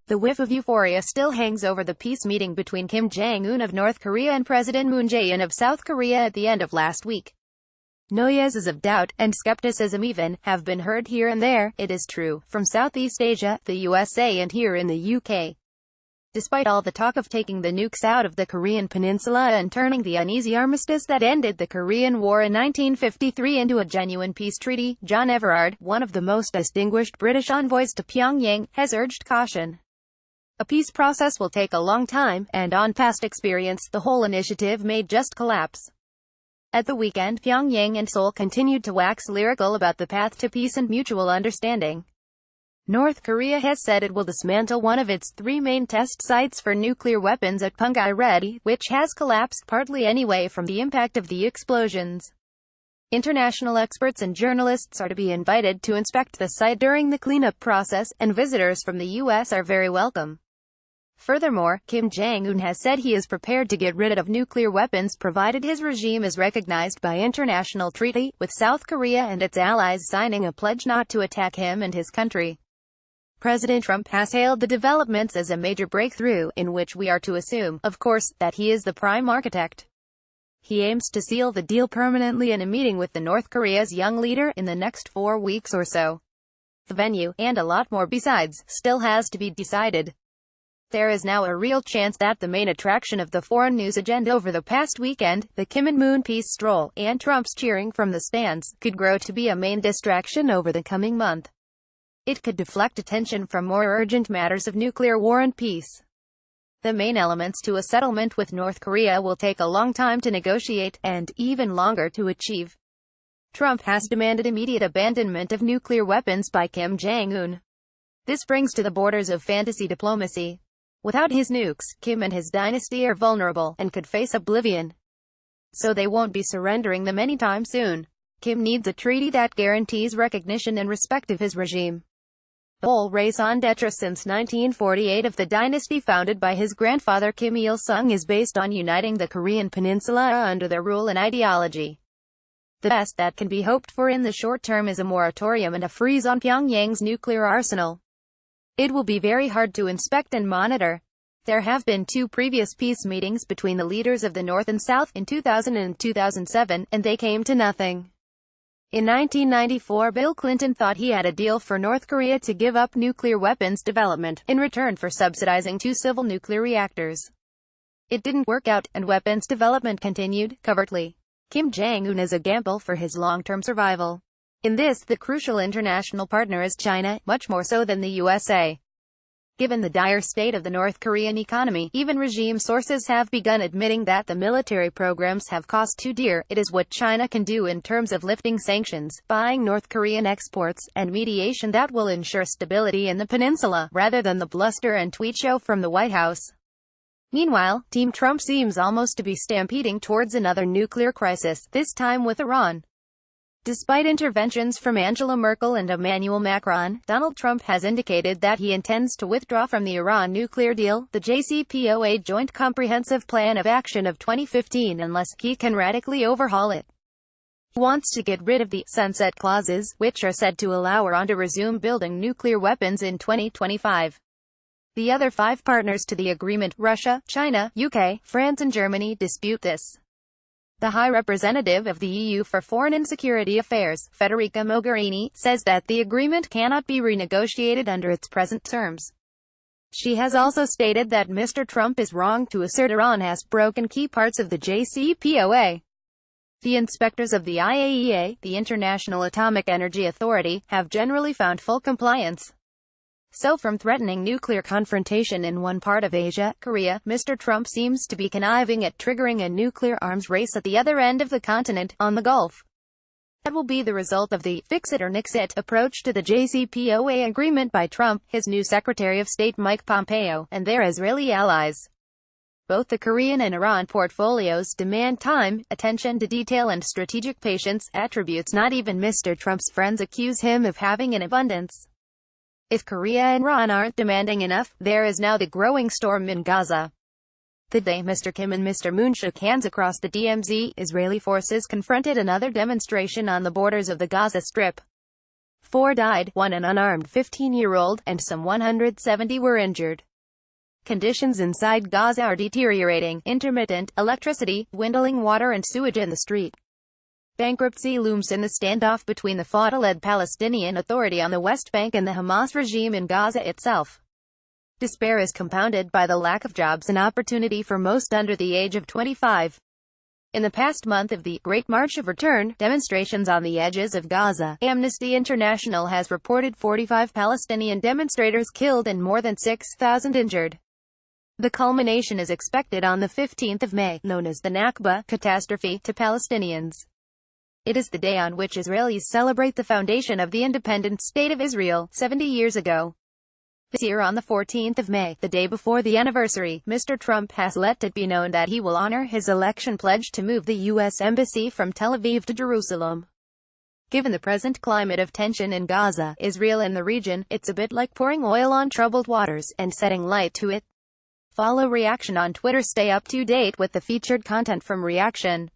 The whiff of euphoria still hangs over the peace meeting between Kim Jong-un of North Korea and President Moon Jae-in of South Korea at the end of last week. Noises of doubt, and skepticism even, have been heard here and there, it is true, from Southeast Asia, the USA and here in the UK. Despite all the talk of taking the nukes out of the Korean peninsula and turning the uneasy armistice that ended the Korean War in 1953 into a genuine peace treaty, John Everard, one of the most distinguished British envoys to Pyongyang, has urged caution. A peace process will take a long time, and on past experience, the whole initiative may just collapse. At the weekend, Pyongyang and Seoul continued to wax lyrical about the path to peace and mutual understanding. North Korea has said it will dismantle one of its 3 main test sites for nuclear weapons at Punggye-ri, which has collapsed partly anyway from the impact of the explosions. International experts and journalists are to be invited to inspect the site during the cleanup process, and visitors from the U.S. are very welcome. Furthermore, Kim Jong-un has said he is prepared to get rid of nuclear weapons provided his regime is recognized by international treaty, with South Korea and its allies signing a pledge not to attack him and his country. President Trump has hailed the developments as a major breakthrough, in which we are to assume, of course, that he is the prime architect. He aims to seal the deal permanently in a meeting with the North Korea's young leader in the next 4 weeks or so. The venue, and a lot more besides, still has to be decided. There is now a real chance that the main attraction of the foreign news agenda over the past weekend, the Kim and Moon peace stroll, and Trump's cheering from the stands, could grow to be a main distraction over the coming month. It could deflect attention from more urgent matters of nuclear war and peace. The main elements to a settlement with North Korea will take a long time to negotiate, and even longer to achieve. Trump has demanded immediate abandonment of nuclear weapons by Kim Jong-un. This brings to the borders of fantasy diplomacy. Without his nukes, Kim and his dynasty are vulnerable, and could face oblivion. So they won't be surrendering them anytime soon. Kim needs a treaty that guarantees recognition and respect of his regime. The whole raison d'etre since 1948 of the dynasty founded by his grandfather Kim Il-sung is based on uniting the Korean peninsula under their rule and ideology. The best that can be hoped for in the short term is a moratorium and a freeze on Pyongyang's nuclear arsenal. It will be very hard to inspect and monitor. There have been 2 previous peace meetings between the leaders of the North and South, in 2000 and 2007, and they came to nothing. In 1994, Bill Clinton thought he had a deal for North Korea to give up nuclear weapons development, in return for subsidizing 2 civil nuclear reactors. It didn't work out, and weapons development continued, covertly. Kim Jong-un is a gamble for his long-term survival. In this, the crucial international partner is China, much more so than the USA. Given the dire state of the North Korean economy, even regime sources have begun admitting that the military programs have cost too dear. It is what China can do in terms of lifting sanctions, buying North Korean exports, and mediation that will ensure stability in the peninsula, rather than the bluster and tweet show from the White House. Meanwhile, Team Trump seems almost to be stampeding towards another nuclear crisis, this time with Iran. Despite interventions from Angela Merkel and Emmanuel Macron, Donald Trump has indicated that he intends to withdraw from the Iran nuclear deal, the JCPOA Joint Comprehensive Plan of Action of 2015, unless he can radically overhaul it. He wants to get rid of the sunset clauses, which are said to allow Iran to resume building nuclear weapons in 2025. The other 5 partners to the agreement, Russia, China, UK, France and Germany, dispute this. The High Representative of the EU for Foreign and Security Affairs, Federica Mogherini, says that the agreement cannot be renegotiated under its present terms. She has also stated that Mr. Trump is wrong to assert Iran has broken key parts of the JCPOA. The inspectors of the IAEA, the International Atomic Energy Authority, have generally found full compliance. So from threatening nuclear confrontation in one part of Asia, Korea, Mr. Trump seems to be conniving at triggering a nuclear arms race at the other end of the continent, on the Gulf. That will be the result of the fix-it-or-nix-it approach to the JCPOA agreement by Trump, his new Secretary of State Mike Pompeo, and their Israeli allies. Both the Korean and Iran portfolios demand time, attention to detail and strategic patience, attributes not even Mr. Trump's friends accuse him of having in abundance. If Korea and Iran aren't demanding enough, there is now the growing storm in Gaza. The day Mr. Kim and Mr. Moon shook hands across the DMZ, Israeli forces confronted another demonstration on the borders of the Gaza Strip. 4 died, 1 an unarmed 15-year-old, and some 170 were injured. Conditions inside Gaza are deteriorating. Intermittent electricity, dwindling water and sewage in the street. Bankruptcy looms in the standoff between the Fatah-led Palestinian Authority on the West Bank and the Hamas regime in Gaza itself. Despair is compounded by the lack of jobs and opportunity for most under the age of 25. In the past month of the Great March of Return, demonstrations on the edges of Gaza, Amnesty International has reported 45 Palestinian demonstrators killed and more than 6,000 injured. The culmination is expected on the 15th of May, known as the Nakba catastrophe to Palestinians. It is the day on which Israelis celebrate the foundation of the independent State of Israel, 70 years ago. This year on the 14th of May, the day before the anniversary, Mr. Trump has let it be known that he will honor his election pledge to move the U.S. Embassy from Tel Aviv to Jerusalem. Given the present climate of tension in Gaza, Israel and the region, it's a bit like pouring oil on troubled waters, and setting light to it. Follow Reaction on Twitter. Stay up to date with the featured content from Reaction.